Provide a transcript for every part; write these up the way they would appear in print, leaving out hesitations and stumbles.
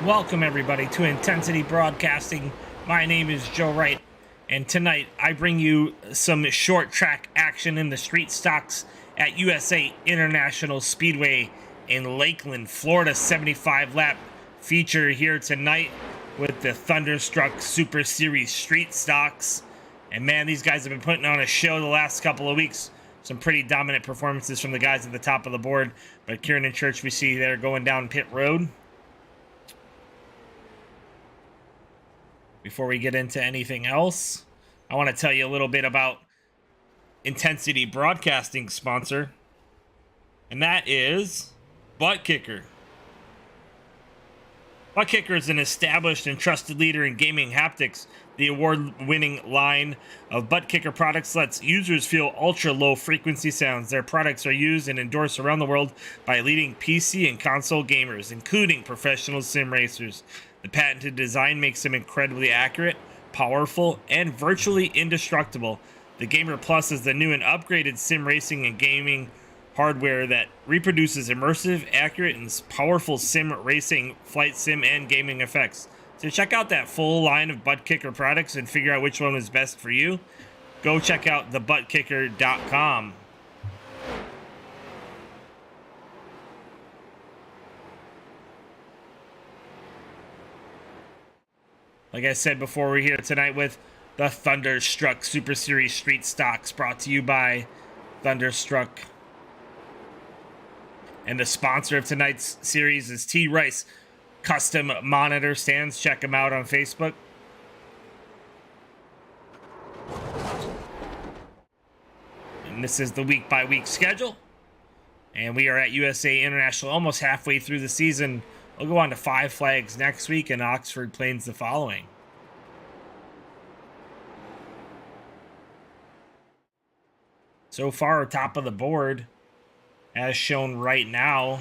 Welcome, everybody, to Intensity Broadcasting. My name is Joe Wright, and tonight I bring you some short track action in the street stocks at USA International Speedway in Lakeland, Florida. 75 lap feature here tonight with the Thunderstruck Super Series street stocks. And man, these guys have been putting on a show the last couple of weeks. Some pretty dominant performances from the guys at the top of the board. But Kieran and Church, we see they're going down pit road. Before we get into anything else, I want to tell you a little bit about Intensity Broadcasting sponsor, and that is Butt Kicker. Butt Kicker is an established and trusted leader in gaming haptics. The award-winning line of Butt Kicker products lets users feel ultra-low frequency sounds. Their products are used and endorsed around the world by leading PC and console gamers, including professional sim racers. The patented design makes them incredibly accurate, powerful, and virtually indestructible. The Gamer Plus is the new and upgraded sim racing and gaming hardware that reproduces immersive, accurate, and powerful sim racing, flight sim, and gaming effects. So check out that full line of Butt Kicker products and figure out which one is best for you. Go check out thebuttkicker.com. Like I said before, we're here tonight with the Thunderstruck Super Series Street Stocks, brought to you by Thunderstruck. And the sponsor of tonight's series is T. Rice Custom Monitor Stands. Check them out on Facebook. And this is the week-by-week schedule. And we are at USA International almost halfway through the season. We'll go on to Five Flags next week and Oxford Plains the following. So far, top of the board, as shown right now,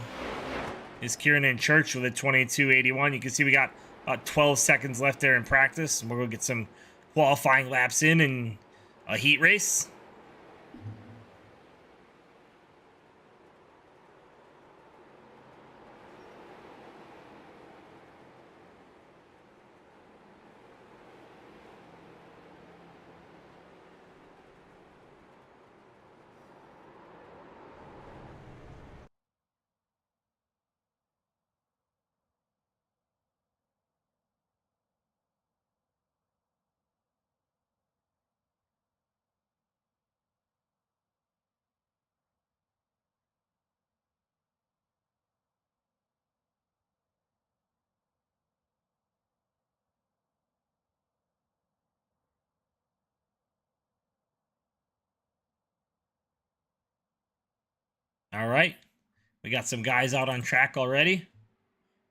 is Kieran and Church with a 22.81. You can see we got about 12 seconds left there in practice. And we're going to get some qualifying laps in a heat race. All right, we got some guys out on track already.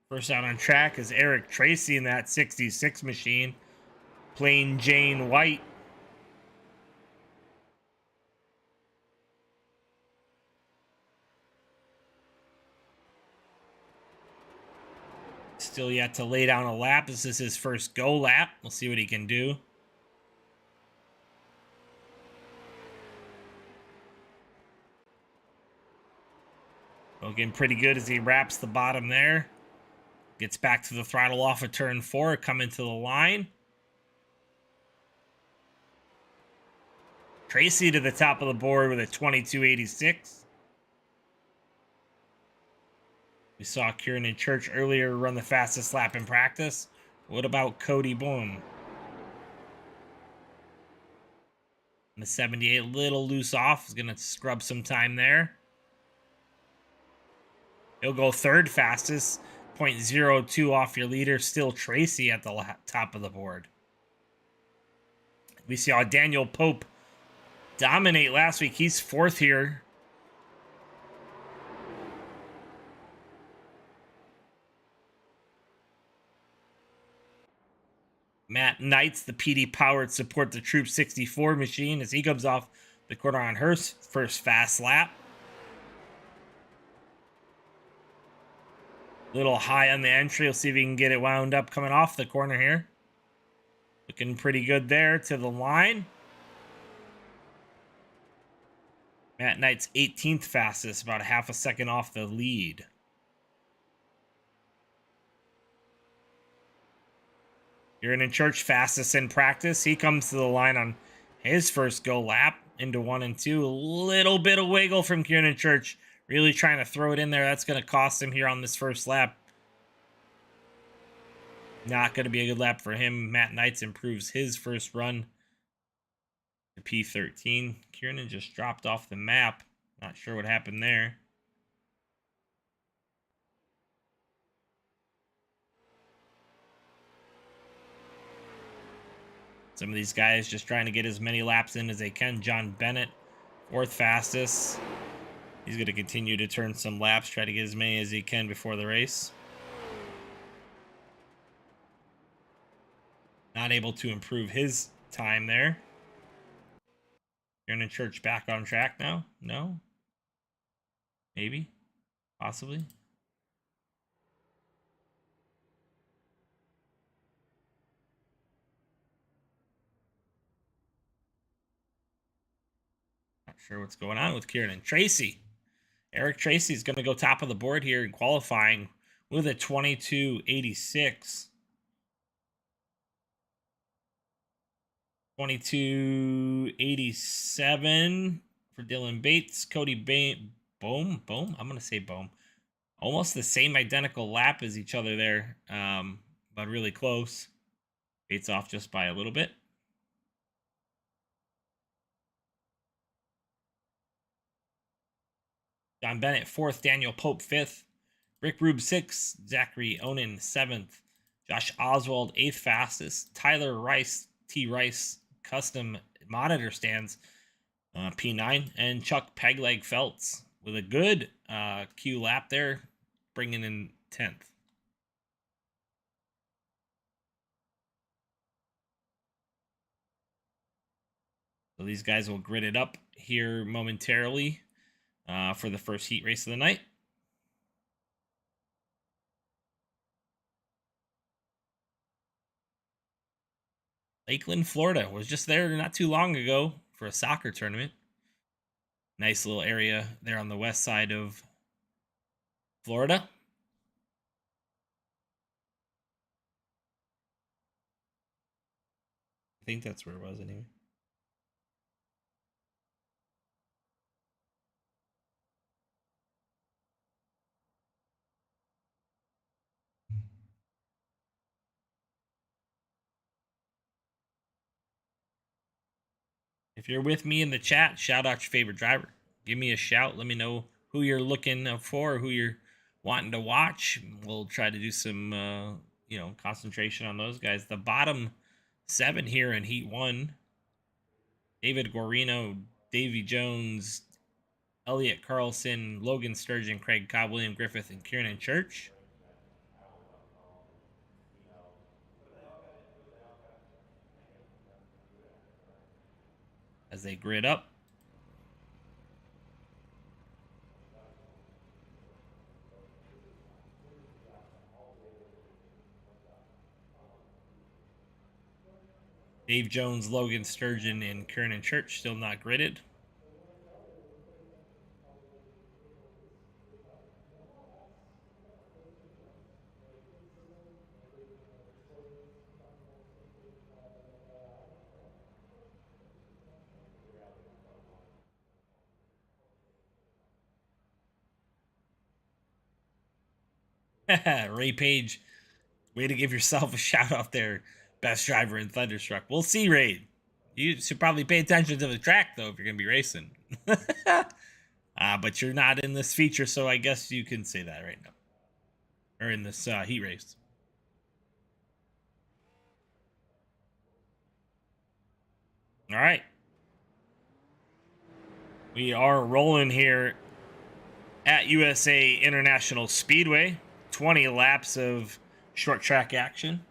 First out on track is Eric Tracy in that 66 machine. Plain Jane White. Still yet to lay down a lap. This is his first go lap. We'll see what he can do. Looking pretty good as he wraps the bottom there. Gets back to the throttle off of turn 4, coming to the line. Tracy to the top of the board with a 22.86. We saw Kieran and Church earlier run the fastest lap in practice. What about Cody Boom? The 78, a little loose off. Is going to scrub some time there. He'll go third fastest. 0.02 off your leader. Still Tracy at the top of the board. We saw Daniel Pope dominate last week. He's fourth here. Matt Knights, the PD-powered Support the Troops 64 machine, as he comes off the corner on her first fast lap. Little high on the entry. We'll see if he can get it wound up coming off the corner here. Looking pretty good there to the line. Matt Knight's 18th fastest, about a half a second off the lead. Kieran and Church fastest in practice. He comes to the line on his first go lap into 1 and 2. A little bit of wiggle from Kieran and Church. Really trying to throw it in there. That's going to cost him here on this first lap. Not going to be a good lap for him. Matt Knights improves his first run to P13. Kieran just dropped off the map. Not sure what happened there. Some of these guys just trying to get as many laps in as they can. John Bennett, 4th fastest. He's going to continue to turn some laps, try to get as many as he can before the race. Not able to improve his time there. Kieran and Church back on track now? No? Maybe? Possibly? Not sure what's going on with Kieran and Tracy. Eric Tracy is going to go top of the board here in qualifying with a 22.86. 22.87 for Dylan Bates. Cody Bohm. I'm going to say Bohm. Almost the same identical lap as each other there, but really close. Bates off just by a little bit. John Bennett 4th, Daniel Pope 5th, Rick Rube 6th, Zachary Onan 7th, Josh Oswald 8th fastest, Tyler Rice, T. Rice custom monitor stands P9, and Chuck Pegleg Feltz with a good Q lap there, bringing in 10th. So these guys will grid it up here momentarily for the first heat race of the night. Lakeland, Florida. Was just there not too long ago for a soccer tournament. Nice little area there on the west side of Florida. I think that's where it was anyway. If you're with me in the chat, shout out your favorite driver. Give me a shout. Let me know who you're looking for, who you're wanting to watch. We'll try to do some, concentration on those guys. The bottom 7 here in Heat 1. David Guarino, Davy Jones, Elliot Carlson, Logan Sturgeon, Craig Cobb, William Griffith, and Kieran Church. As they grid up. Dave Jones, Logan Sturgeon, and Kieran Church still not gridded. Ray Page, way to give yourself a shout out there. Best driver in Thunderstruck. We'll see, Ray. You should probably pay attention to the track, though, if you're going to be racing. But you're not in this feature, so I guess you can say that right now. Or in this heat race. All right. We are rolling here at USA International Speedway. 20 laps of short track action.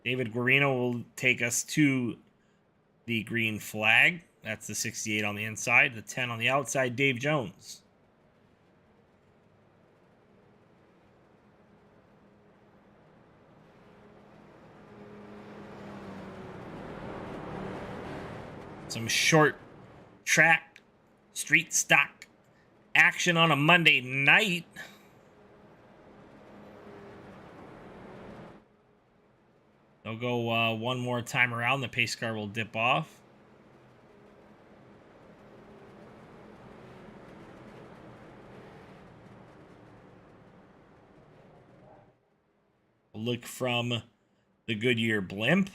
David Guarino will take us to the green flag. That's the 68 on the inside. The 10 on the outside, Dave Jones. Some short track, street stock action on a Monday night. He'll go one more time around. The pace car will dip off. Look from the Goodyear blimp.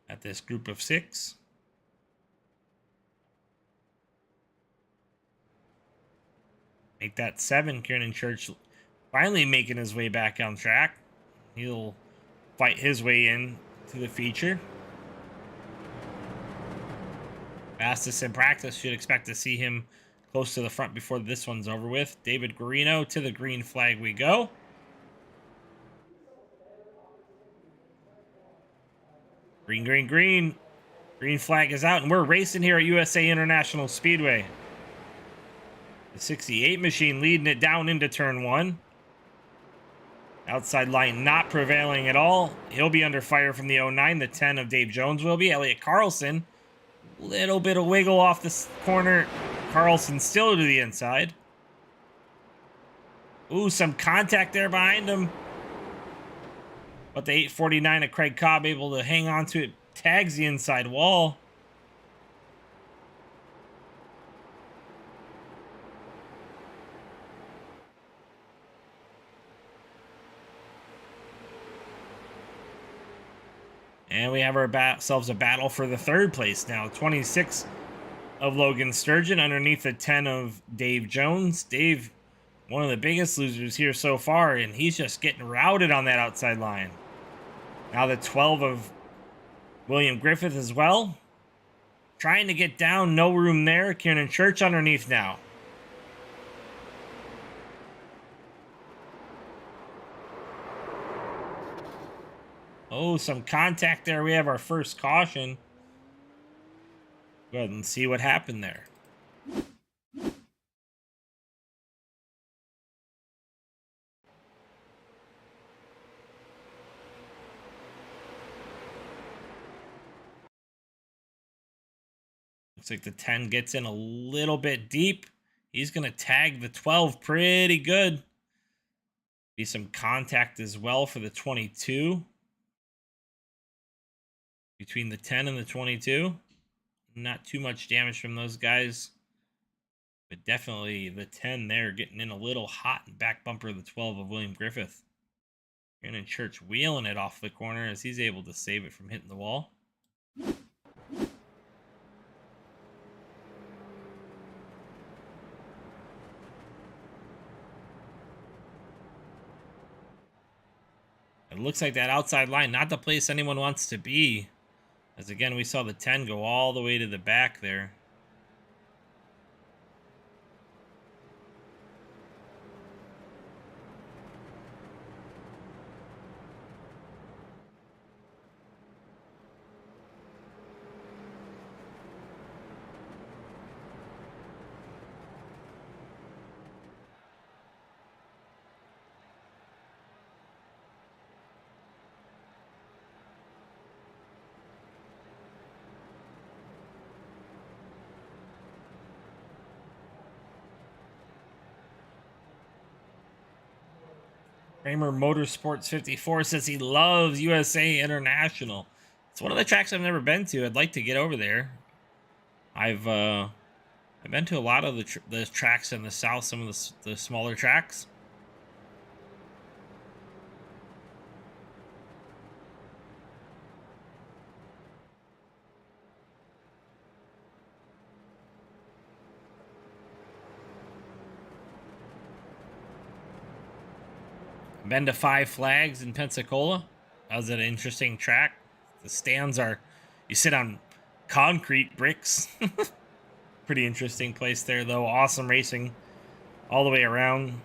At this group of 6. Make that 7. Kieran Church finally making his way back on track. He'll fight his way in to the feature. Fastest in practice. Should expect to see him close to the front before this one's over with. David Guarino, to the green flag we go. Green, green, green. Green flag is out, and we're racing here at USA International Speedway. The 68 machine leading it down into turn 1. Outside line not prevailing at all. He'll be under fire from the 09. The 10 of Dave Jones will be. Elliot Carlson. Little bit of wiggle off this corner. Carlson still to the inside. Ooh, some contact there behind him. But the 849 of Craig Cobb able to hang on to it. Tags the inside wall. And we have ourselves a battle for the 3rd place now. 26 of Logan Sturgeon underneath the 10 of Dave Jones. Dave, one of the biggest losers here so far, and he's just getting routed on that outside line. Now the 12 of William Griffith as well. Trying to get down, no room there. Kieran Church underneath now. Oh, some contact there. We have our first caution. Go ahead and see what happened there. Looks like the 10 gets in a little bit deep. He's going to tag the 12 pretty good. Be some contact as well for the 22. Between the 10 and the 22. Not too much damage from those guys. But definitely the 10 there getting in a little hot and back bumper of the 12 of William Griffith. Kieran Church wheeling it off the corner as he's able to save it from hitting the wall. It looks like that outside line, not the place anyone wants to be. As again, we saw the 10 go all the way to the back there. Kramer Motorsports 54 says he loves USA International. It's one of the tracks I've never been to. I'd like to get over there. I've been to a lot of the tracks in the south, some of the smaller tracks. Been to Five Flags in Pensacola. That was an interesting track. The stands are, you sit on concrete bricks. Pretty interesting place there, though. Awesome racing all the way around.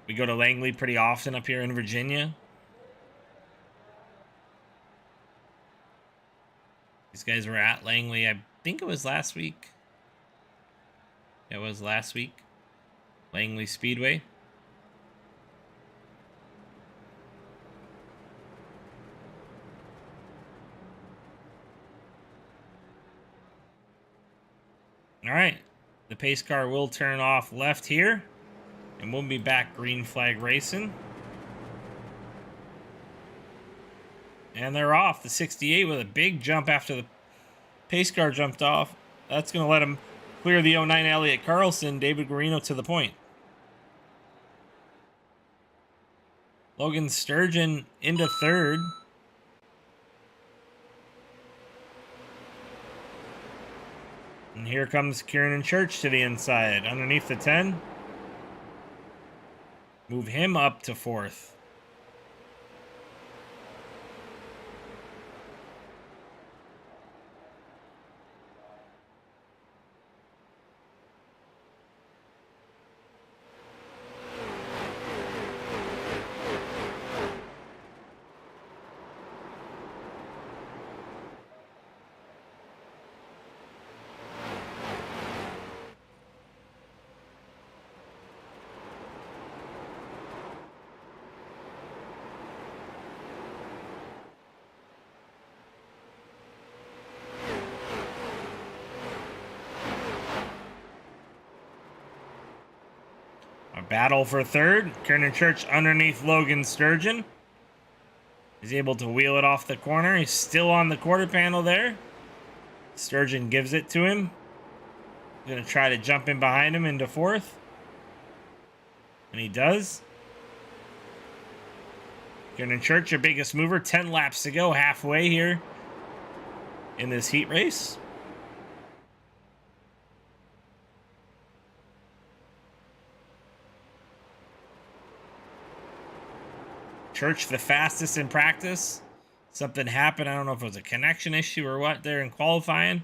We go to Langley pretty often up here in Virginia. These guys were at Langley, I think it was last week. It was last week. Langley Speedway. All right. The pace car will turn off left here, and we'll be back green flag racing. And they're off. The 68 with a big jump after the pace car jumped off. That's going to let him clear the 09 Elliott Carlson. David Guarino to the point. Logan Sturgeon into third. And here comes Kieran Church to the inside, underneath the 10. Move him up to fourth. A battle for third. Kieran Church underneath Logan Sturgeon. He's able to wheel it off the corner. He's still on the quarter panel there. Sturgeon gives it to him. He's going to try to jump in behind him into fourth. And he does. Kieran Church, your biggest mover. 10 laps to go, halfway here in this heat race. Church the fastest in practice. Something happened. I don't know if it was a connection issue or what there in qualifying,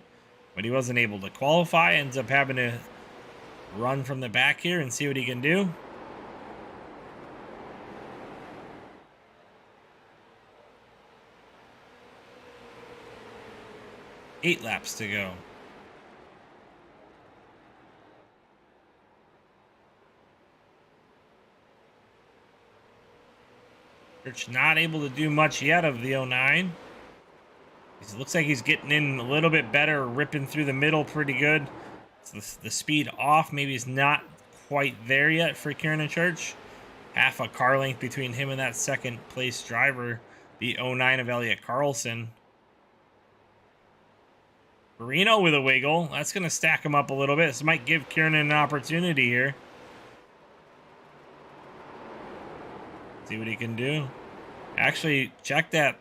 but he wasn't able to qualify. Ends up having to run from the back here and see what he can do. Eight laps to go. Church not able to do much yet of the 09. It looks like he's getting in a little bit better, ripping through the middle pretty good. So the speed off maybe is not quite there yet for Kieran Church. Half a car length between him and that second place driver, the 09 of Elliott Carlson. Guarino with a wiggle. That's going to stack him up a little bit. This might give Kieran an opportunity here. See what he can do. Actually, check that.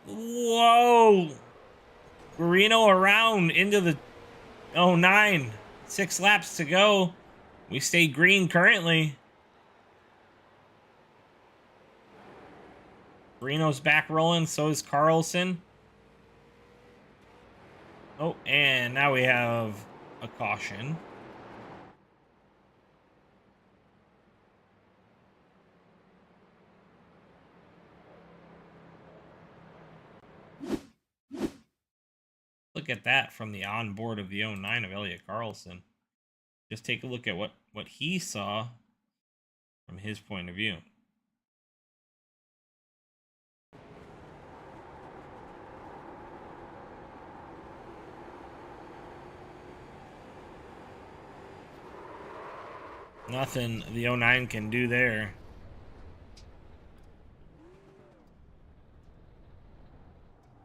Whoa! Guarino around into the 09. 6 laps to go. We stay green currently. Guarino's back rolling. So is Carlson. Oh, and now we have a caution. Look at that from the onboard of the 09 of Elliott Carlson. Just take a look at what he saw from his point of view. Nothing the 09 can do there.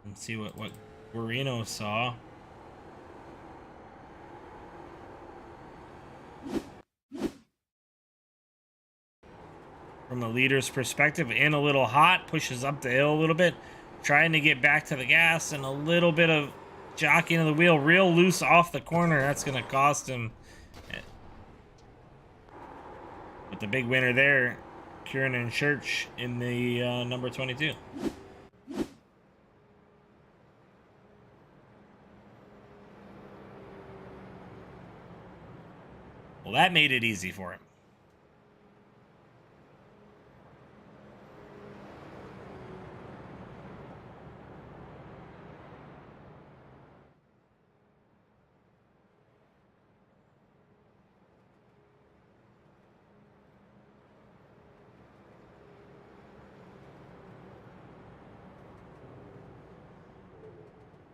Let's see what Guarino saw. From a leader's perspective, in a little hot, pushes up the hill a little bit, trying to get back to the gas, and a little bit of jockeying of the wheel, real loose off the corner. That's going to cost him. But the big winner there, Kieran Church in the number 22. Well, that made it easy for him.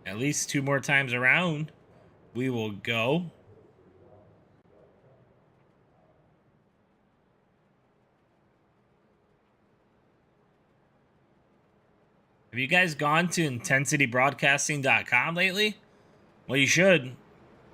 At least 2 more times around, we will go. Have you guys gone to intensitybroadcasting.com lately? Well, you should.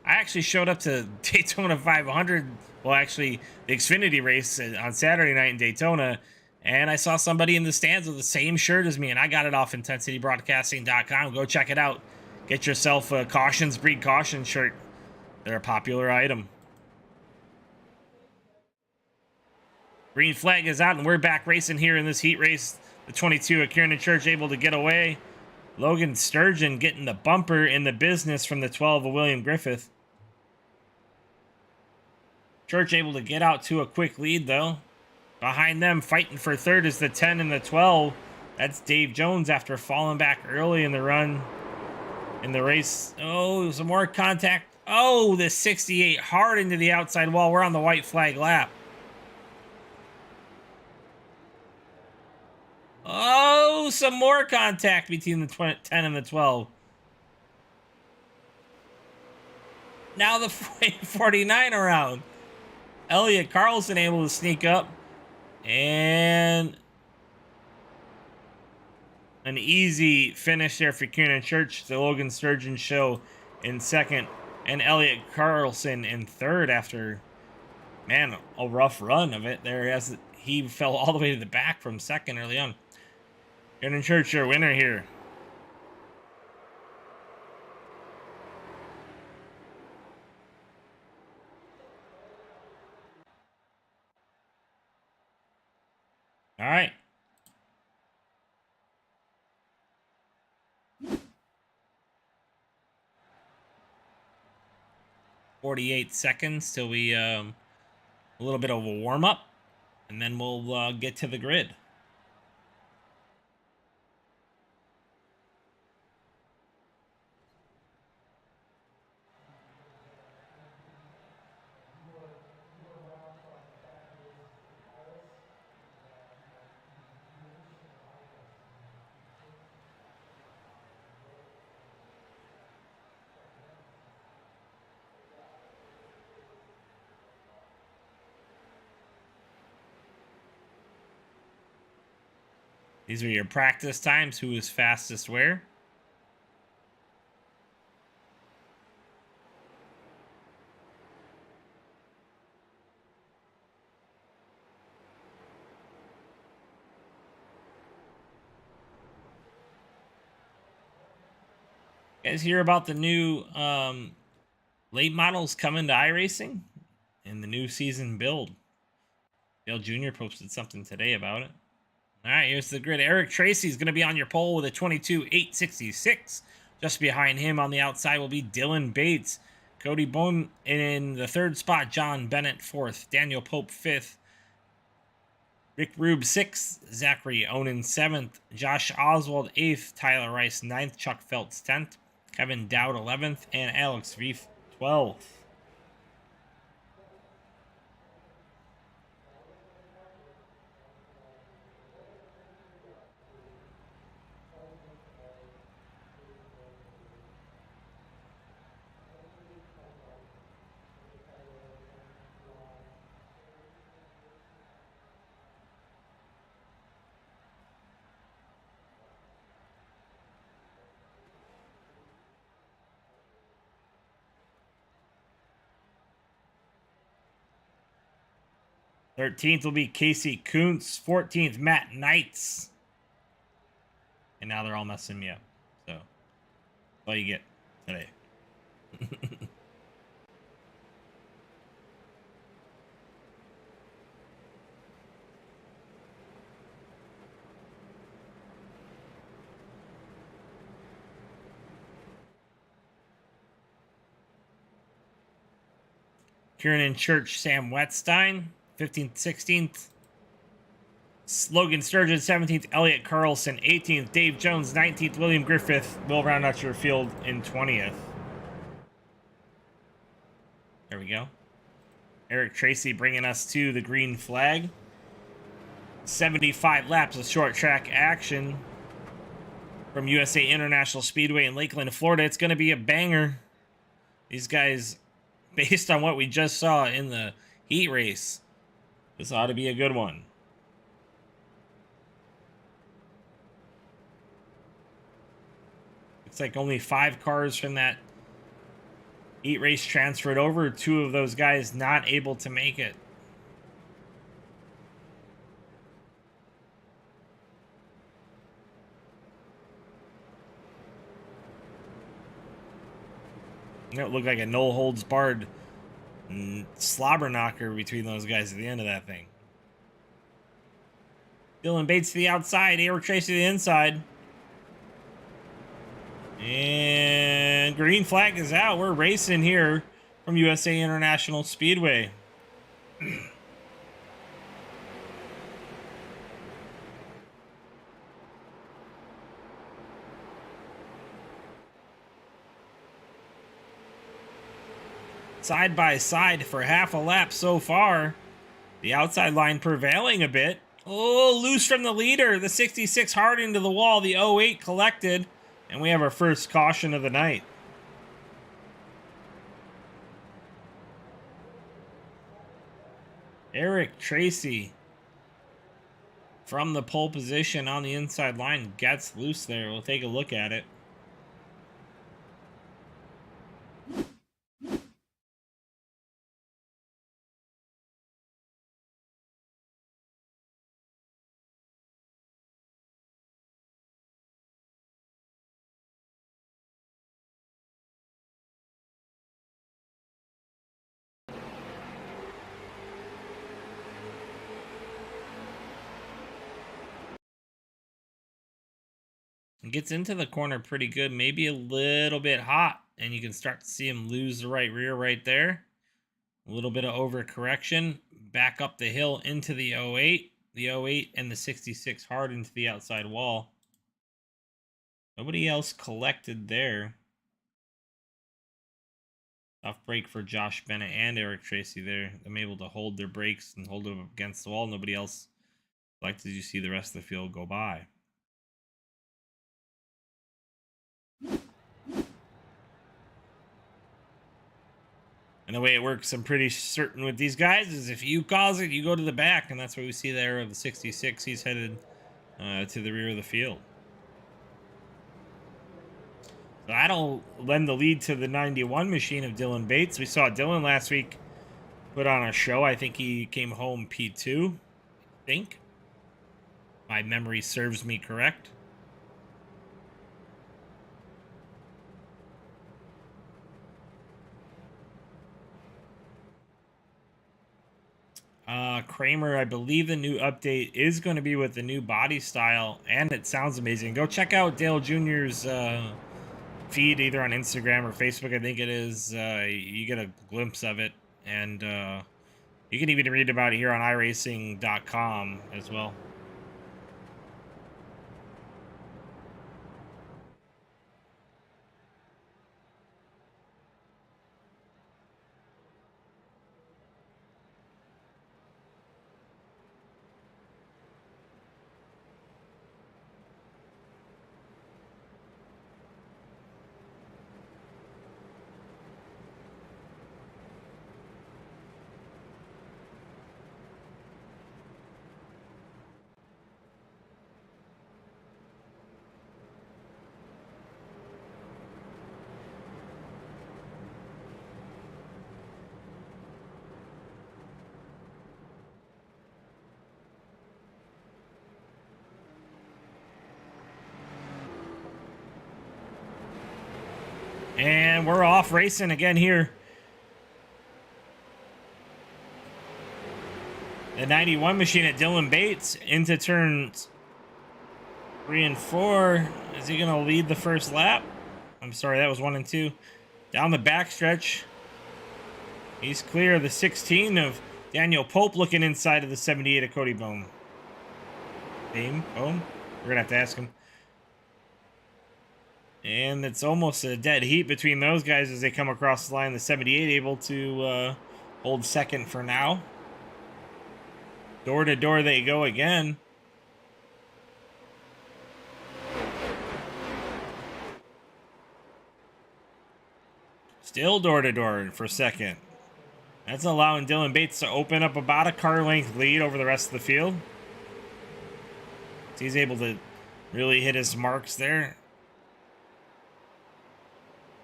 I actually showed up to Daytona 500. Well, actually, the Xfinity race on Saturday night in Daytona. And I saw somebody in the stands with the same shirt as me. And I got it off intensitybroadcasting.com. Go check it out. Get yourself a Cautions Breed Caution shirt. They're a popular item. Green flag is out, and we're back racing here in this heat race. The 22 of Kieran Church able to get away. Logan Sturgeon getting the bumper in the business from the 12 of William Griffith. Church able to get out to a quick lead, though. Behind them, fighting for third, is the 10 and the 12. That's Dave Jones after falling back early in the run in the race. Oh, some more contact. Oh, the 68 hard into the outside wall. We're on the white flag lap. Oh, some more contact between the 10 and the 12. Now the 49 around. Elliott Carlson able to sneak up. And an easy finish there for Kieran Church. The Logan Sturgeon show in second. And Elliott Carlson in third after, man, a rough run of it there. As he fell all the way to the back from second early on. Kieran Church, your winner here. All right. "48 seconds till we a little bit of a warm up, and then we'll get to the grid." These are your practice times. Who is fastest where? You guys hear about the new late models coming to iRacing and the new season build? Dale Jr. posted something today about it. All right, here's the grid. Eric Tracy is going to be on your pole with a 22.866. Just behind him on the outside will be Dylan Bates. Cody Bone in the third spot. John Bennett fourth. Daniel Pope fifth. Rick Rube sixth. Zachary Onan seventh. Josh Oswald eighth. Tyler Rice ninth. Chuck Phelps 10th. Kevin Dowd 11th. And Alex Reef 12th. Thirteenth will be Casey Kuntz. 14th, Matt Knights. And now they're all messing me up. So, that's all you get today. Kieran Church, Sam Wetstein. 15th, 16th. Logan Sturgeon, 17th. Elliott Carlson, 18th. Dave Jones, 19th. William Griffith will round out your field in 20th. There we go. Eric Tracy bringing us to the green flag. 75 laps of short track action from USA International Speedway in Lakeland, Florida. It's going to be a banger. These guys, based on what we just saw in the heat race, this ought to be a good one. like only 5 cars from that 8 race transferred over. 2 of those guys not able to make it. It looked like a no holds barred slobber knocker between those guys at the end of that thing. Dylan Bates to the outside, Eric Tracy to the inside. And green flag is out. We're racing here from USA International Speedway. Side by side for half a lap so far. The outside line prevailing a bit. Oh, loose from the leader. The 66 hard into the wall. The 08 collected. And we have our first caution of the night. Eric Tracy from the pole position on the inside line gets loose there. We'll take a look at it. It gets into the corner pretty good, maybe a little bit hot, and you can start to see him lose the right rear right there. A little bit of overcorrection, back up the hill into the 08. The 08 and the 66 hard into the outside wall. Nobody else collected there. Tough break for Josh Bennett and Eric Tracy there. Them able to hold their brakes and hold them against the wall. Nobody else collected. You see the rest of the field go by. And the way it works, I'm pretty certain with these guys, is if you cause it, you go to the back. And that's what we see there of the 66. He's headed to the rear of the field. So that'll lend the lead to the 91 machine of Dylan Bates. We saw Dylan last week put on a show. I think he came home P2. I think. My memory serves me correct. Kramer, I believe the new update is going to be with the new body style, and it sounds amazing. Go check out Dale Jr.'s feed either on Instagram or Facebook, I think it is. You get a glimpse of it, and you can even read about it here on iRacing.com as well. And we're off racing again here. The 91 machine at Dylan Bates into turns 3 and 4. Is he going to lead the first lap? I'm sorry, that was 1 and 2. Down the backstretch. He's clear of the 16 of Daniel Pope, looking inside of the 78 of Cody Bohm. Bohm? We're going to have to ask him. And it's almost a dead heat between those guys as they come across the line. The 78 able to hold second for now. Door to door they go again. Still door to door for second. That's allowing Dylan Bates to open up about a car length lead over the rest of the field. So he's able to really hit his marks there.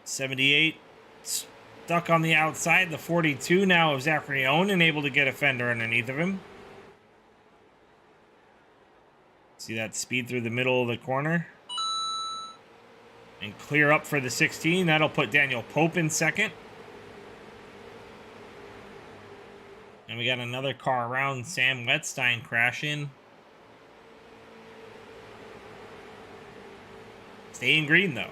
78 stuck on the outside. The 42 now of Zachary Owen able to get a fender underneath of him. See that speed through the middle of the corner. And clear up for the 16. That'll put Daniel Pope in second. And we got another car around. Sam Wetstein crashing. Staying green, though.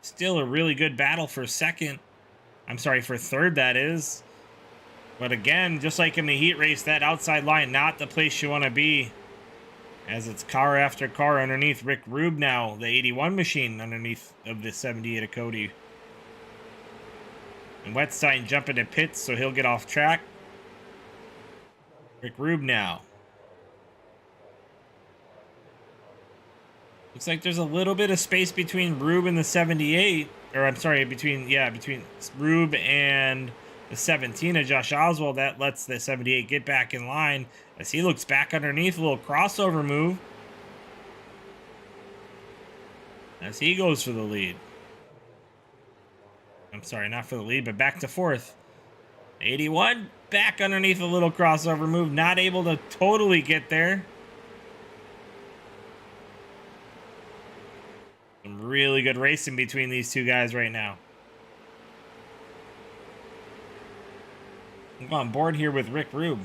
Still a really good battle for second. I'm sorry, for third, that is. But again, just like in the heat race, that outside line, not the place you want to be. As it's car after car underneath. Rick Rube now, the 81 machine underneath of the 78 of Cody. And Wetstein jumping to pits, so he'll get off track. Rick Rube now. Looks like there's a little bit of space between Rube and the 78. Or I'm sorry, between Rube and the 17 of Josh Oswald. That lets the 78 get back in line as he looks back underneath. A little crossover move as he goes for the lead. I'm sorry, not for the lead, but back to fourth. 81 back underneath a little crossover move. Not able to totally get there. Some really good racing between these two guys right now. I'm on board here with Rick Rube.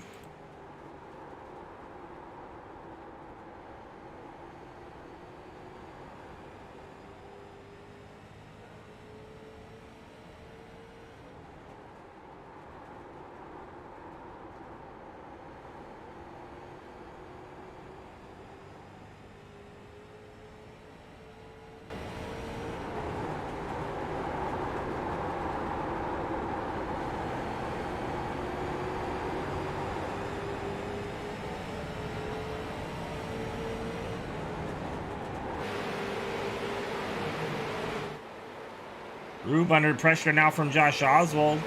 Rube under pressure now from Josh Oswald.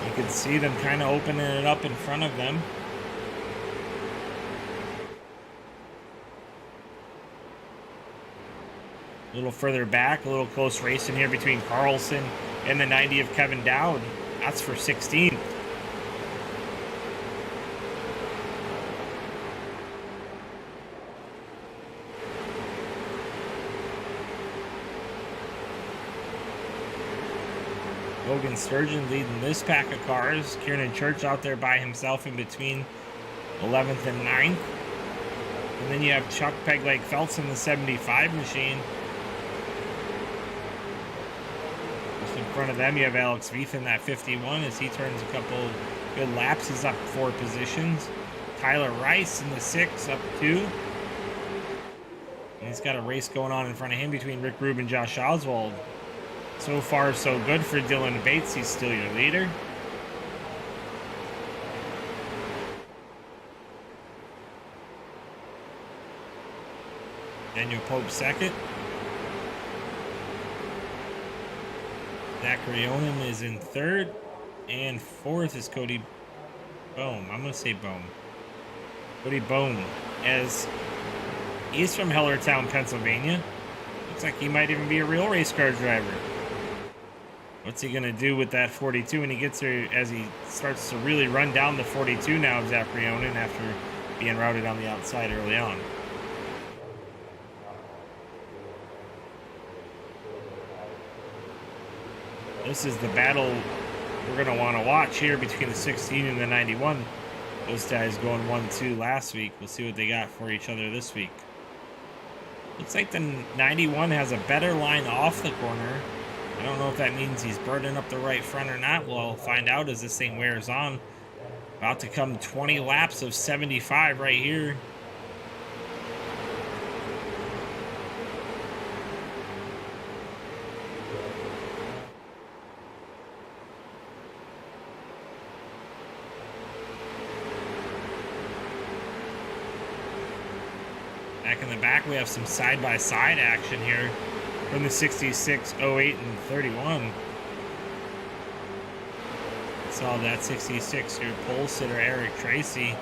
You can see them kind of opening it up in front of them. A little further back, a little close racing here between Carlson and the 90 of Kevin Dowd. That's for 16th. Logan Sturgeon leading this pack of cars. Kieran Church out there by himself in between 11th and 9th. And then you have Chuck Pegleg Feltz in the 75 machine. Just in front of them, you have Alex Veith in that 51 as he turns a couple good laps. He's up 4 positions. Tyler Rice in the 6, up 2. And he's got a race going on in front of him between Rick Rube and Josh Oswald. So far, so good for Dylan Bates. He's still your leader. Daniel Pope second. Zachary Onan is in third. And fourth is Cody Bohm. I'm going to say Bohm. Cody Bohm, as he's from Hellertown, Pennsylvania. Looks like he might even be a real race car driver. What's he going to do with that 42 when he gets there, as he starts to really run down the 42 now of Zachary Onan after being routed on the outside early on. This is the battle we're going to want to watch here between the 16 and the 91. Those guys going 1-2 last week. We'll see what they got for each other this week. Looks like the 91 has a better line off the corner. I don't know if that means he's burning up the right front or not. We'll find out as this thing wears on. About to come 20 laps of 75 right here. Back in the back, we have some side-by-side action here from the 66, 08, and 31. Saw that 66 here, pole sitter Eric Tracy,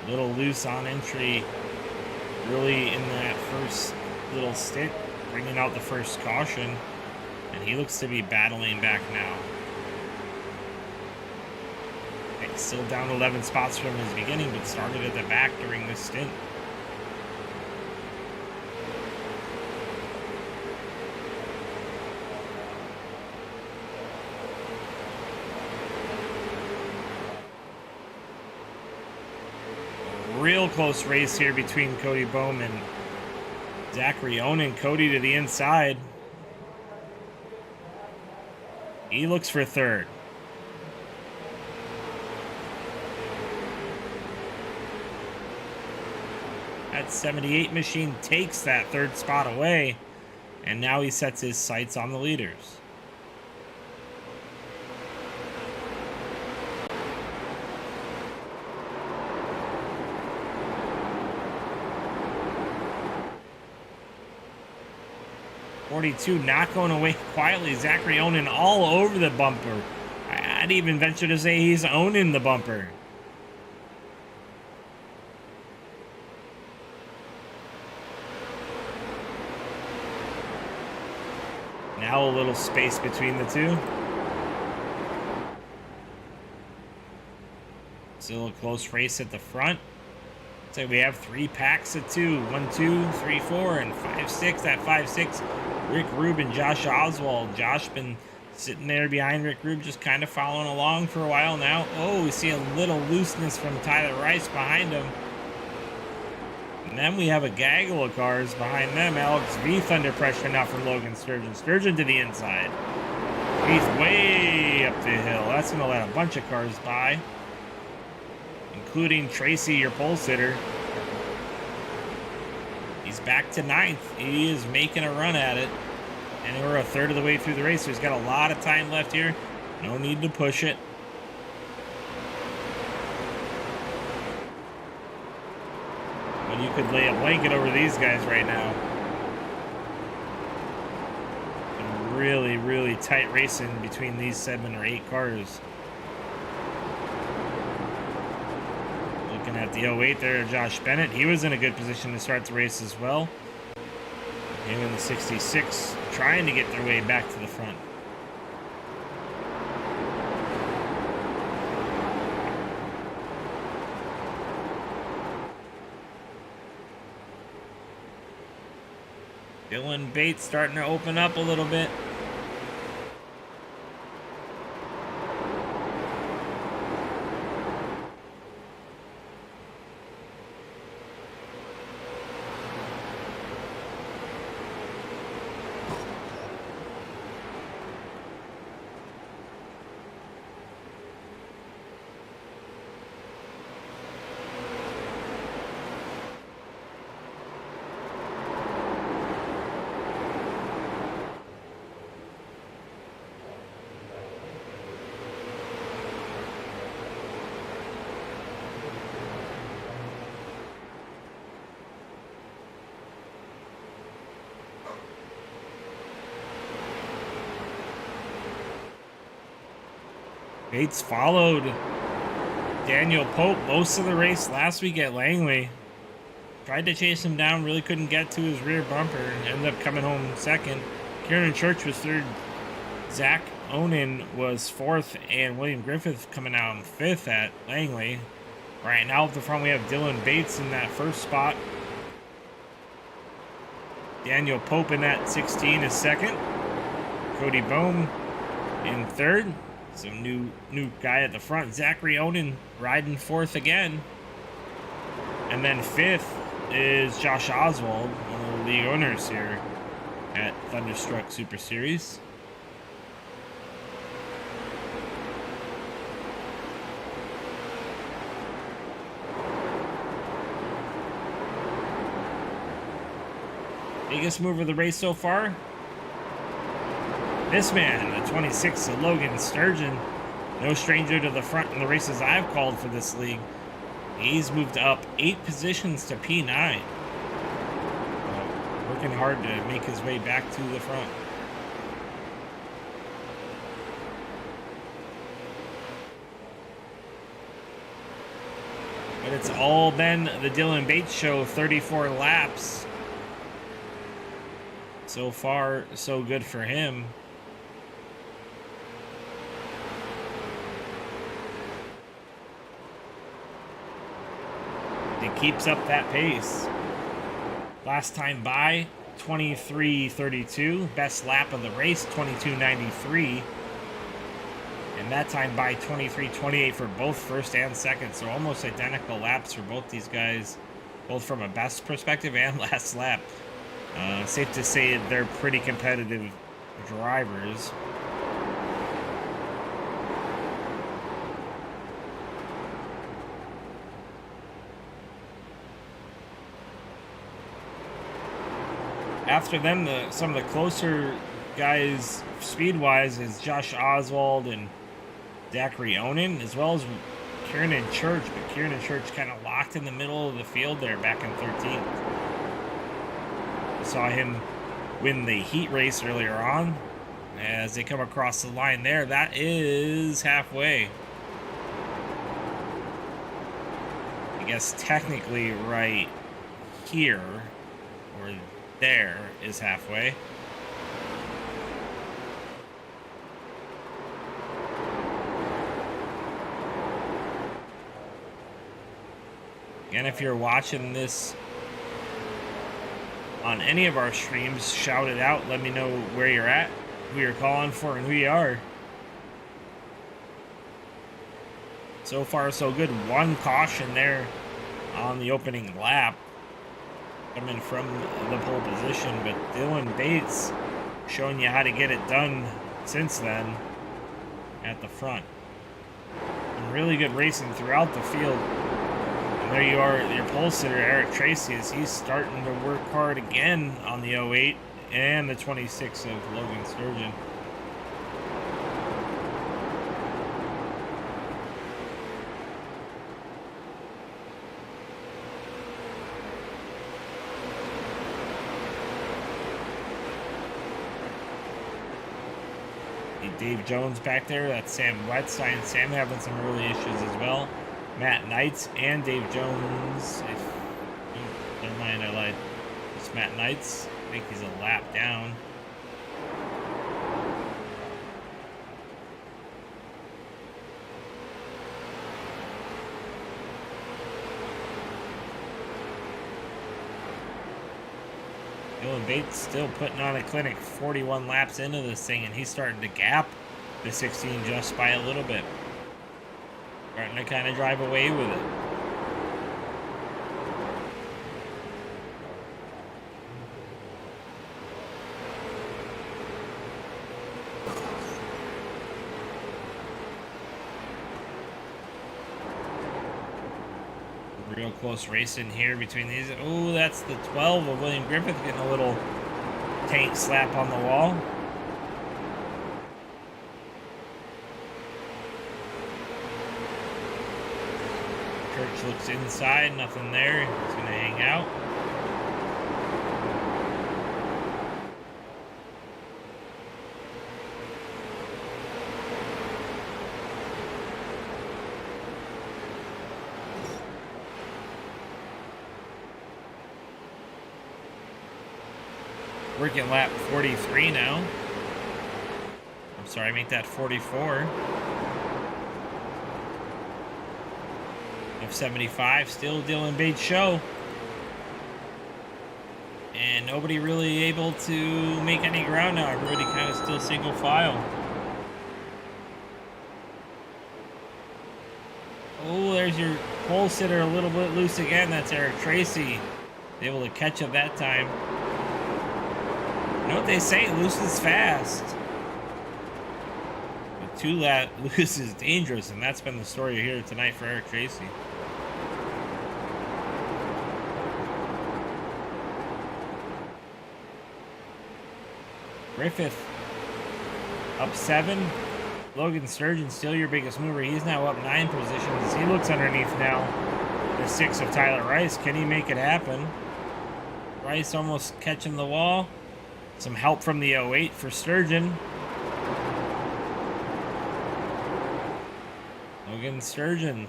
a little loose on entry, really in that first little stick. bringing out the first caution, and he looks to be battling back now. He's still down 11 spots from his beginning, but started at the back during this stint. Real close race here between Cody Bohm and Zachary Onan. Cody to the inside. He looks for third. That 78 machine takes that third spot away, and now he sets his sights on the leaders. .42 not going away quietly. Zachary Onan all over the bumper. I'd even venture to say he's owning the bumper. Now a little space between the two. Still a close race at the front. So we have 3 packs of 2. 1, 2, 3, 4, and 5, 6. That 5, 6. Rick Rubin, Josh Oswald. Josh been sitting there behind Rick Rubin, just kind of following along for a while now. Oh, we see a little looseness from Tyler Rice behind him. And then we have a gaggle of cars behind them. Alex Veith under pressure now from Logan Sturgeon. Sturgeon to the inside. Veith way up the hill. That's going to let a bunch of cars by, including Tracy, your pole sitter. He's back to 9th. He is making a run at it. And we're a third of the way through the race. So he's got a lot of time left here. No need to push it. But you could lay a blanket over these guys right now. And really, really tight racing between these 7 or 8 cars. Looking at the 08 there, Josh Bennett. He was in a good position to start the race as well. Him in the 66 trying to get their way back to the front. Dylan Bates starting to open up a little bit. Bates followed Daniel Pope most of the race last week at Langley. Tried to chase him down, really couldn't get to his rear bumper, and ended up coming home second. Kieran Church was third. Zach Onan was fourth, and William Griffith coming out in fifth at Langley. Right now up the front we have Dylan Bates in that first spot. Daniel Pope in that 16 is second. Cody Bohm in third. Some new guy at the front. Zachary Onan riding fourth again. And then fifth is Josh Oswald, one of the league owners here at Thunderstruck Super Series. Biggest move of the race so far? This man, the 26, Logan Sturgeon, no stranger to the front in the races I've called for this league. He's moved up 8 positions to P9. Working hard to make his way back to the front. But it's all been the Dylan Bates show, 34 laps. So far, so good for him. He keeps up that pace. Last time by, 23:32. Best lap of the race, 22:93. And that time by, 23:28 for both first and second. So almost identical laps for both these guys, both from a best perspective and last lap. Safe to say they're pretty competitive drivers. After them, some of the closer guys speed-wise is Josh Oswald and Zachary Onen, as well as Kieran Church. But Kieran Church kind of locked in the middle of the field there back in 13th. Saw him win the heat race earlier on. As they come across the line there, that is halfway. I guess technically right here, or there, is halfway. And if you're watching this on any of our streams, shout it out. Let me know where you're at, who you're calling for, and who you are. So far, so good. One caution there on the opening lap, coming from the pole position, but Dylan Bates showing you how to get it done since then at the front. And really good racing throughout the field. And there you are, your pole sitter, Eric Tracy, as he's starting to work hard again on the 08 and the 26 of Logan Sturgeon. Dave Jones back there. That's Sam Wetstein. Sam having some early issues as well. Matt Knights and Dave Jones. Never mind, I lied. It's Matt Knights. I think he's a lap down. Dylan Bates still putting on a clinic, 41 laps into this thing, and he's starting to gap the 16 just by a little bit. Starting to kind of drive away with it. Real close racing here between these. Oh, that's the 12 of William Griffith getting a little tank slap on the wall. Church looks inside, nothing there. He's going to hang out. Working lap 43 now. I'm sorry, make that 44. F75, still Dylan Bates show. And nobody really able to make any ground now. Everybody kind of still single file. Oh, there's your pole sitter a little bit loose again. That's Eric Tracy. Able to catch up that time. You know what they say, loose is fast. But too loose is dangerous, and that's been the story here tonight for Eric Tracy. Griffith up 7. Logan Sturgeon still your biggest mover. He's now up 9 positions. He looks underneath now the 6 of Tyler Rice. Can he make it happen? Rice almost catching the wall. Some help from the 08 for Sturgeon. Logan Sturgeon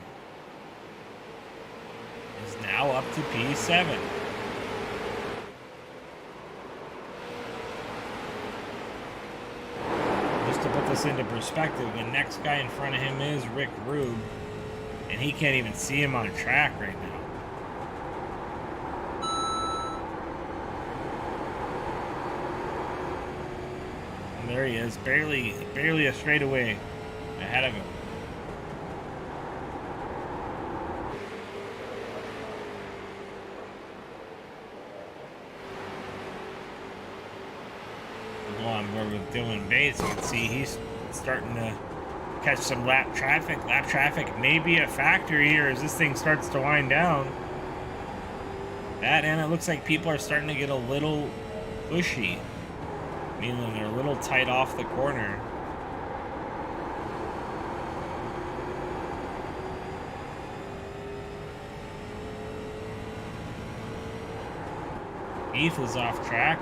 is now up to P7. this into perspective, the next guy in front of him is Rick Rube, and he can't even see him on track right now. And there he is, barely a straightaway ahead of him. Go on board with Dylan Bates. You can see he's starting to catch some lap traffic. Lap traffic may be a factor here as this thing starts to wind down. That, and it looks like people are starting to get a little pushy, meaning they're a little tight off the corner. Heath is off track.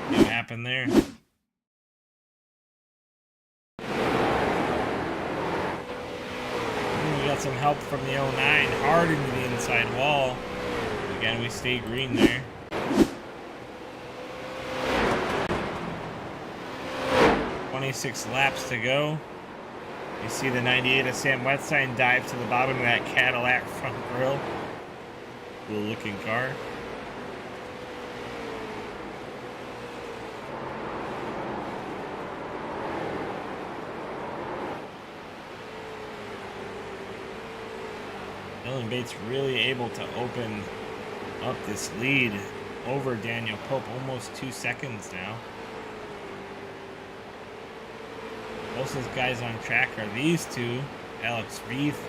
What happened there? We got some help from the 09 hard into the inside wall. Again, we stay green there. "26 laps to go." You see the 98 of Sam Wetstein dive to the bottom of that Cadillac front grille. Cool looking car. Dylan Bates really able to open up this lead over Daniel Pope, almost 2 seconds now. Closest guys on track are these two, Alex Reith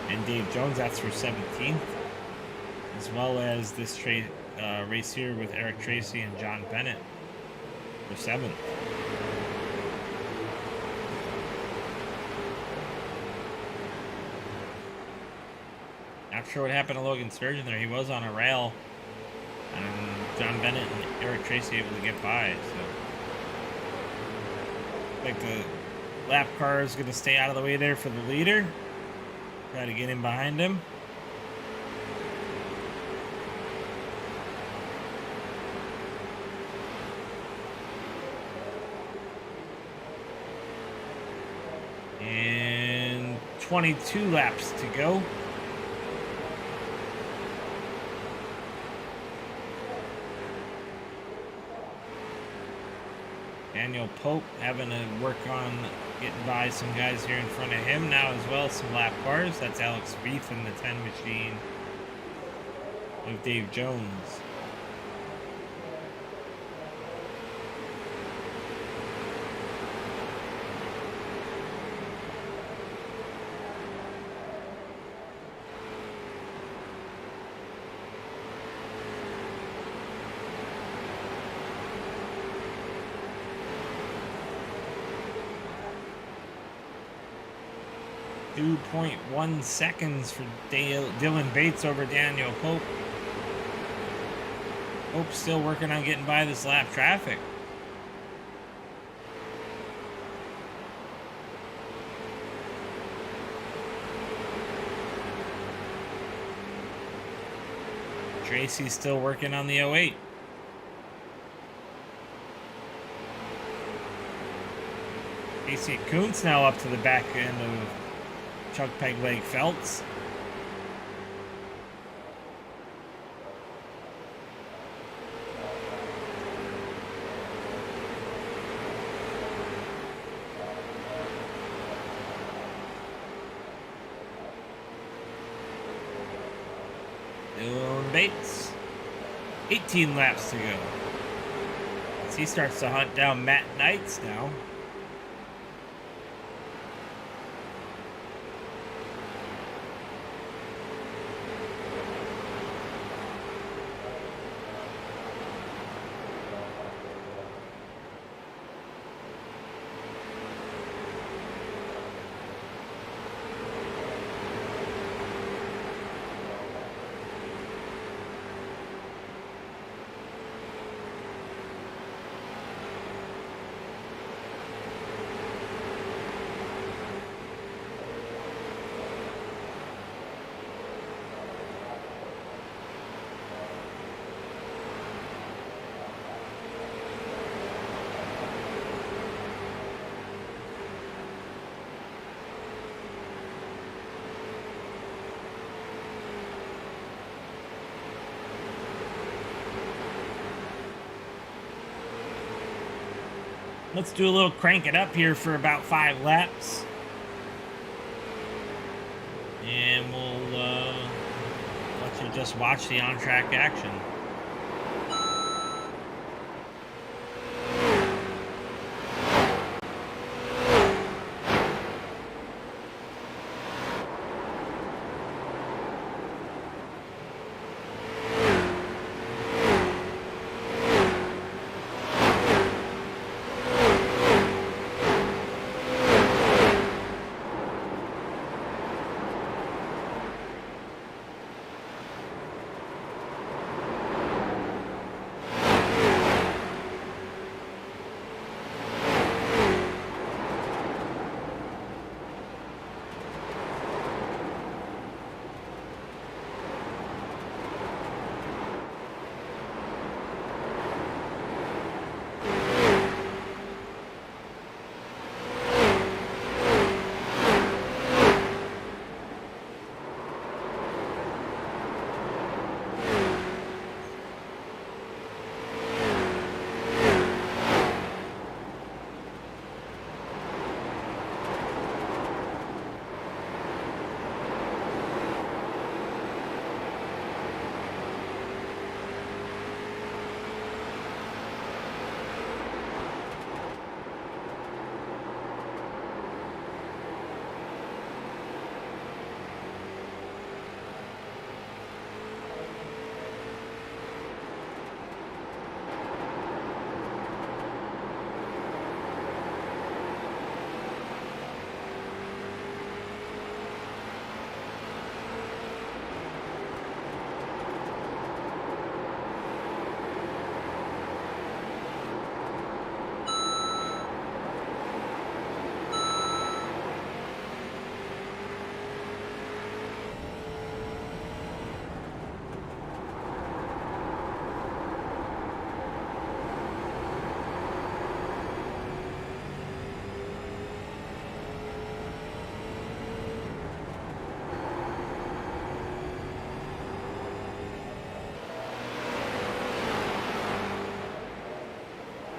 and Dave Jones. That's for 17th, as well as this race here with Eric Tracy and John Bennett for 7th. Not sure what happened to Logan Sturgeon there. He was on a rail, and John Bennett and Eric Tracy able to get by. So, like the lap car is going to stay out of the way there for the leader. Try to get in behind him. And 22 laps to go. Daniel Pope having to work on getting by some guys here in front of him now, as well as some lap cars. That's Alex Reith in the 10 machine with Dave Jones. .1 seconds for Dylan Bates over Daniel Pope. Pope's still working on getting by this lap traffic. Tracy's still working on the 08. Casey Kuntz now up to the back end of Chuck Pegleg Feltz. Dylan Bates, 18 laps to go. As he starts to hunt down Matt Knights now. Let's do a little crank it up here for about 5 laps. And we'll let you just watch the on-track action.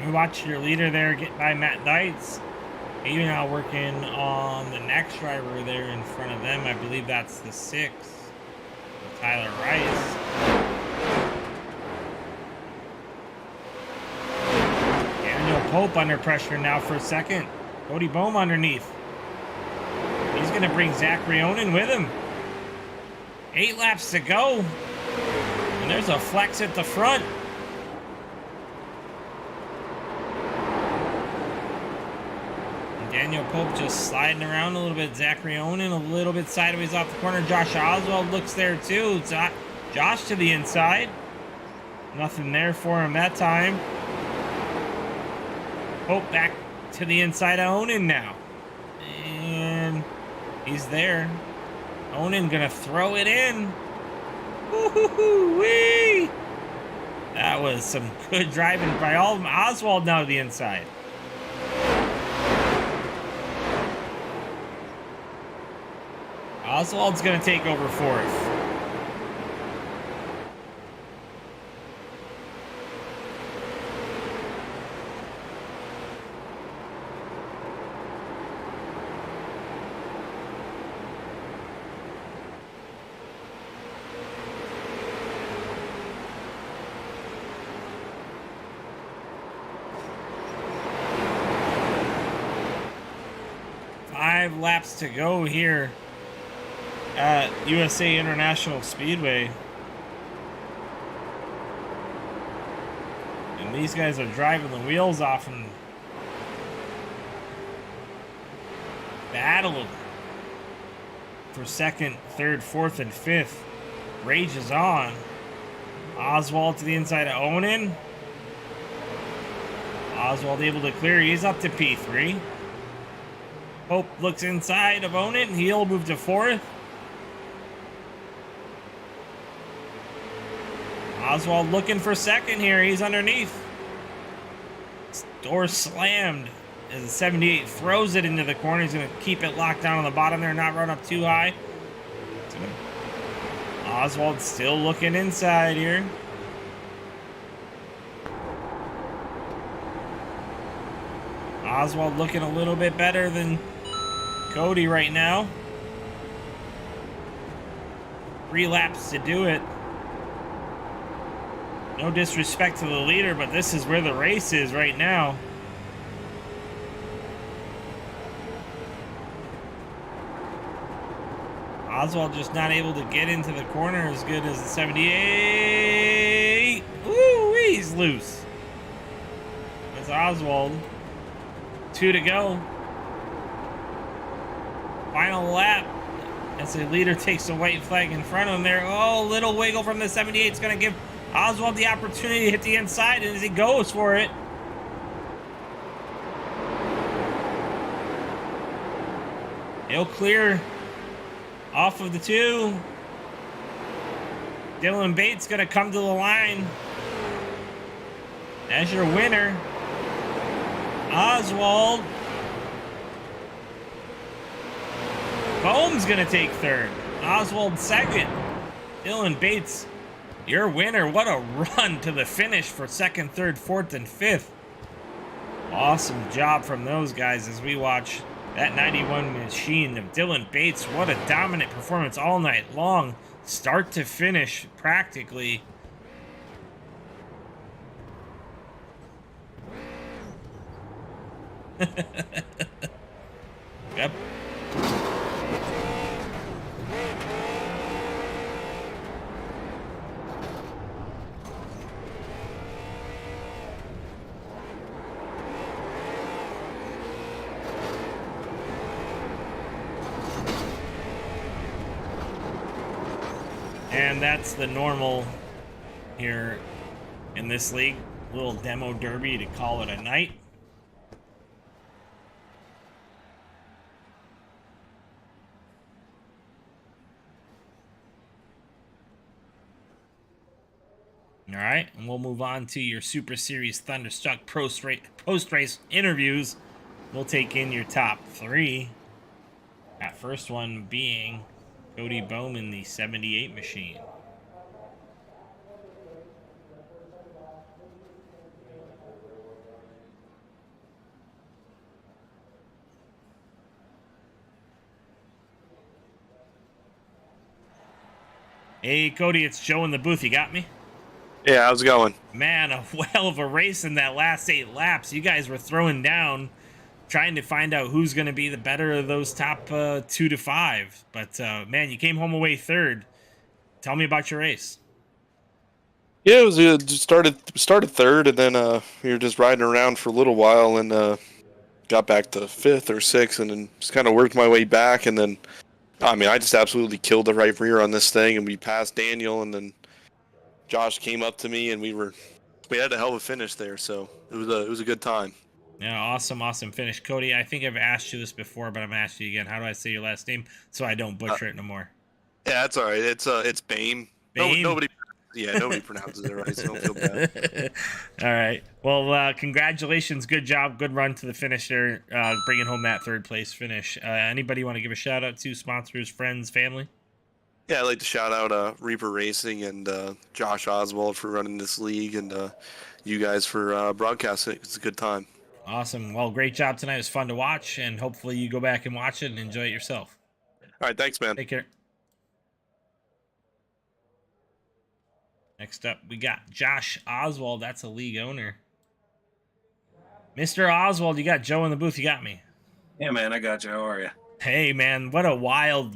We watched your leader there get by Matt Dietz. Even now working on the next driver there in front of them. I believe that's the 6, Tyler Rice. Daniel Pope under pressure now for a second. Cody Bohm underneath. He's going to bring Zach Rionen with him. 8 laps to go. And there's a flex at the front. Daniel Pope just sliding around a little bit. Zach Rionen a little bit sideways off the corner. Josh Oswald looks there too. Josh to the inside. Nothing there for him that time. Pope back to the inside of Onan now. And he's there. Onan gonna throw it in. Woo-hoo-hoo-wee! That was some good driving by all of them. Oswald now to the inside. Oswald's going to take over 4th. Five laps to go here at USA International Speedway. And these guys are driving the wheels off and battle for 2nd, 3rd, 4th, and 5th. Rage is on. Oswald to the inside of Onan. Oswald able to clear. He's up to P3. Pope looks inside of Onan. He'll move to 4th. Oswald looking for 2nd here. He's underneath. Door slammed as the 78 throws it into the corner. He's going to keep it locked down on the bottom there, not run up too high. Oswald still looking inside here. Oswald looking a little bit better than Cody right now. 3 laps to do it. No disrespect to the leader, but this is where the race is right now. Oswald just not able to get into the corner as good as the 78. Ooh, he's loose. That's Oswald. 2 to go. Final lap. As the leader takes the white flag in front of him there. Oh, little wiggle from the 78 is going to give Oswald the opportunity to hit the inside, and as he goes for it. He'll clear off of the 2. Dylan Bates going to come to the line as your winner. Oswald. Bohm's going to take 3rd. Oswald 2nd. Dylan Bates, your winner. What a run to the finish for 2nd, 3rd, 4th, and 5th. Awesome job from those guys as we watch that 91 machine of Dylan Bates. What a dominant performance all night long. Start to finish, practically. Yep. And that's the normal here in this league. Little demo derby to call it a night. All right, and we'll move on to your Super Series Thunderstruck post-race interviews. We'll take in your top 3. That first one being Cody Bowman, the 78 machine. Hey, Cody, it's Joe in the booth. You got me? Yeah, how's it going? Man, a well of a race in that last 8 laps. You guys were throwing down, trying to find out who's going to be the better of those top 2 to 5. But, man, you came home away 3rd. Tell me about your race. Yeah, it was just started 3rd, and then we were just riding around for a little while, and got back to 5th or 6th, and then just kind of worked my way back, and then I mean, I just absolutely killed the right rear on this thing, and we passed Daniel, and then Josh came up to me, and we had a hell of a finish there, so it was a good time. Yeah, awesome finish. Cody, I think I've asked you this before, but I'm going to ask you again. How do I say your last name so I don't butcher it no more? Yeah, that's all right. It's Bame. Bame? Nobody pronounces it right, so don't feel bad. All right. Well, congratulations. Good job. Good run to the finish there, bringing home that 3rd place finish. Anybody want to give a shout out to? Sponsors, friends, family? Yeah, I'd like to shout out Reaper Racing and Josh Oswald for running this league, and you guys for broadcasting. It's a good time. Awesome. Well, great job tonight. It was fun to watch, and hopefully you go back and watch it and enjoy it yourself. All right, thanks, man. Take care. Next up, we got Josh Oswald. That's a league owner. Mr. Oswald, you got Joe in the booth. You got me. Yeah, man, I got you. How are you? Hey, man, what a wild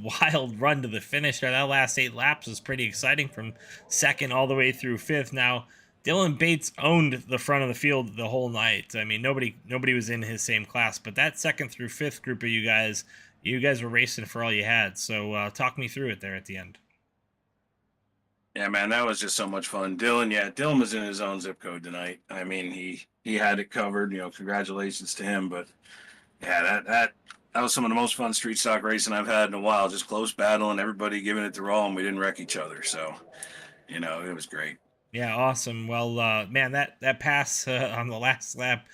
run to the finish there. That last 8 laps was pretty exciting from 2nd all the way through 5th. Now, Dylan Bates owned the front of the field the whole night. I mean, nobody was in his same class, but that 2nd through 5th group of you guys were racing for all you had. So talk me through it there at the end. Yeah, man, that was just so much fun. Dylan was in his own zip code tonight. I mean, he had it covered. You know, congratulations to him. But yeah, that was some of the most fun street stock racing I've had in a while. Just close battling, everybody giving it their all, and we didn't wreck each other. So, you know, it was great. Yeah, awesome. Well, man, that pass on the last lap,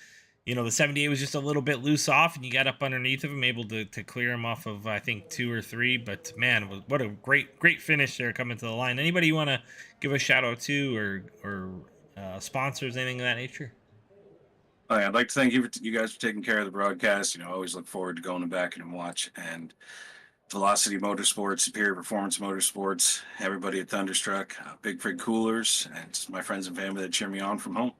you know, the 78 was just a little bit loose off, and you got up underneath of him, able to clear him off of, I think, 2 or 3. But, man, what a great finish there coming to the line. Anybody you want to give a shout-out to or sponsors, anything of that nature? Oh, yeah, I'd like to thank you guys for taking care of the broadcast. I always look forward to going back and watch. And Velocity Motorsports, Superior Performance Motorsports, everybody at Thunderstruck, Big Frig Coolers, and my friends and family that cheer me on from home.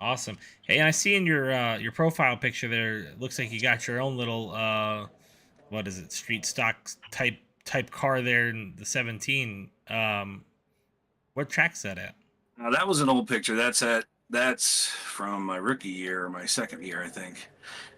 Awesome. Hey, I see in your profile picture there, it looks like you got your own little what is it, street stock type car there in the 17. What track's that at? Now that was an old picture. That's from my rookie year, or my second year, I think,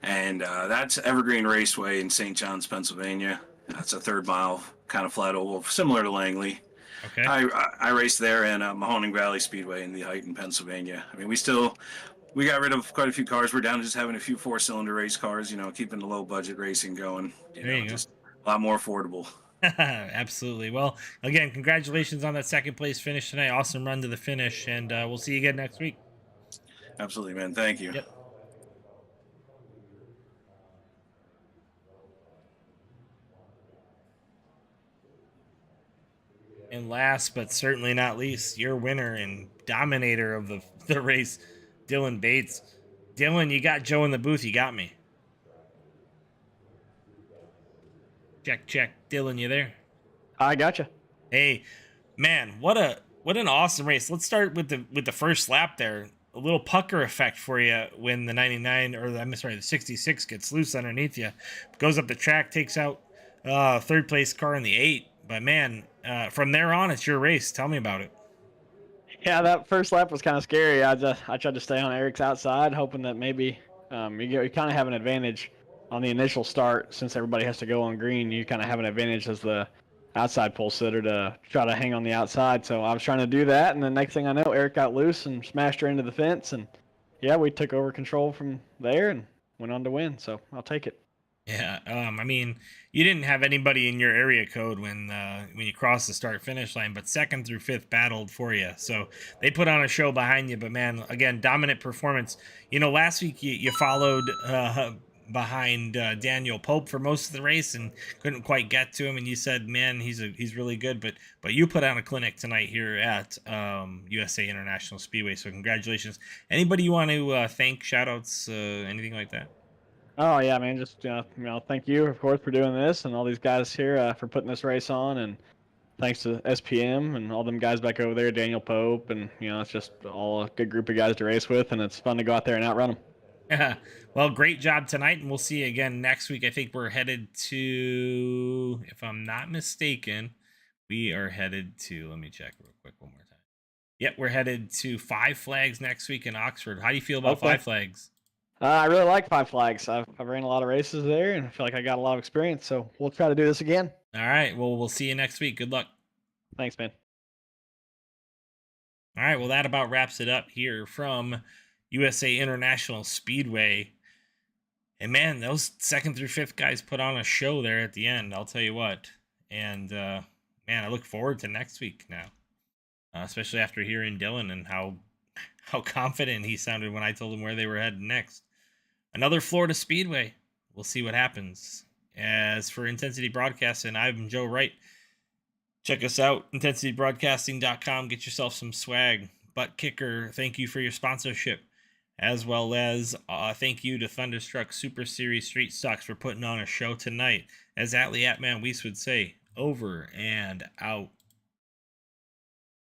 and that's Evergreen Raceway in St. John's, Pennsylvania. That's a third mile kind of flat oval, similar to Langley. Okay. I raced there in Mahoning Valley Speedway in the Heighton, Pennsylvania. I mean, we got rid of quite a few cars. We're down to just having a few 4-cylinder race cars. Keeping the low budget racing going. There you go. Just a lot more affordable. Absolutely. Well, again, congratulations on that second place finish tonight. Awesome run to the finish, and we'll see you again next week. Absolutely, man. Thank you. Yep. And last but certainly not least, your winner and dominator of the race, Dylan Bates. Dylan, you got Joe in the booth. You got me. Check. Dylan, you there? I gotcha. Hey, man, what an awesome race. Let's start with the first lap there. A little pucker effect for you when the 99 or the 66 gets loose underneath you. Goes up the track, takes out third place car in the 8. But man, from there on, it's your race. Tell me about it. Yeah, that first lap was kind of scary. I tried to stay on Eric's outside, hoping that maybe you kind of have an advantage on the initial start since everybody has to go on green. You kind of have an advantage as the outside pole sitter to try to hang on the outside. So I was trying to do that, and the next thing I know, Eric got loose and smashed her into the fence. And yeah, we took over control from there and went on to win. So I'll take it. Yeah, I mean, you didn't have anybody in your area code when you crossed the start finish line, but second through fifth battled for you. So they put on a show behind you. But man, again, dominant performance. Last week you followed behind Daniel Pope for most of the race and couldn't quite get to him. And you said, man, he's really good. But you put on a clinic tonight here at USA International Speedway. So congratulations. Anybody you want to thank? Shout outs, anything like that? Oh yeah, man. Just thank you, of course, for doing this, and all these guys here for putting this race on, and thanks to SPM and all them guys back over there, Daniel Pope, and it's just all a good group of guys to race with, and it's fun to go out there and outrun them. Yeah. Well, great job tonight, and we'll see you again next week. I think we're headed to, if I'm not mistaken, we are headed to. Let me check real quick one more time. Yep, we're headed to Five Flags next week in Oxford. How do you feel about Five Flags? I really like Five Flags. I've ran a lot of races there, and I feel like I got a lot of experience. So we'll try to do this again. All right. Well, we'll see you next week. Good luck. Thanks, man. All right. Well, that about wraps it up here from USA International Speedway. And man, those second through fifth guys put on a show there at the end. I'll tell you what. And man, I look forward to next week now, especially after hearing Dylan and how confident he sounded when I told him where they were headed next. Another Florida Speedway. We'll see what happens. As for Intensity Broadcasting, I'm Joe Wright. Check us out, intensitybroadcasting.com. Get yourself some swag. Butt Kicker, thank you for your sponsorship. As well as thank you to Thunderstruck Super Series Street Stocks for putting on a show tonight. As Atlee Atman Weiss would say, over and out.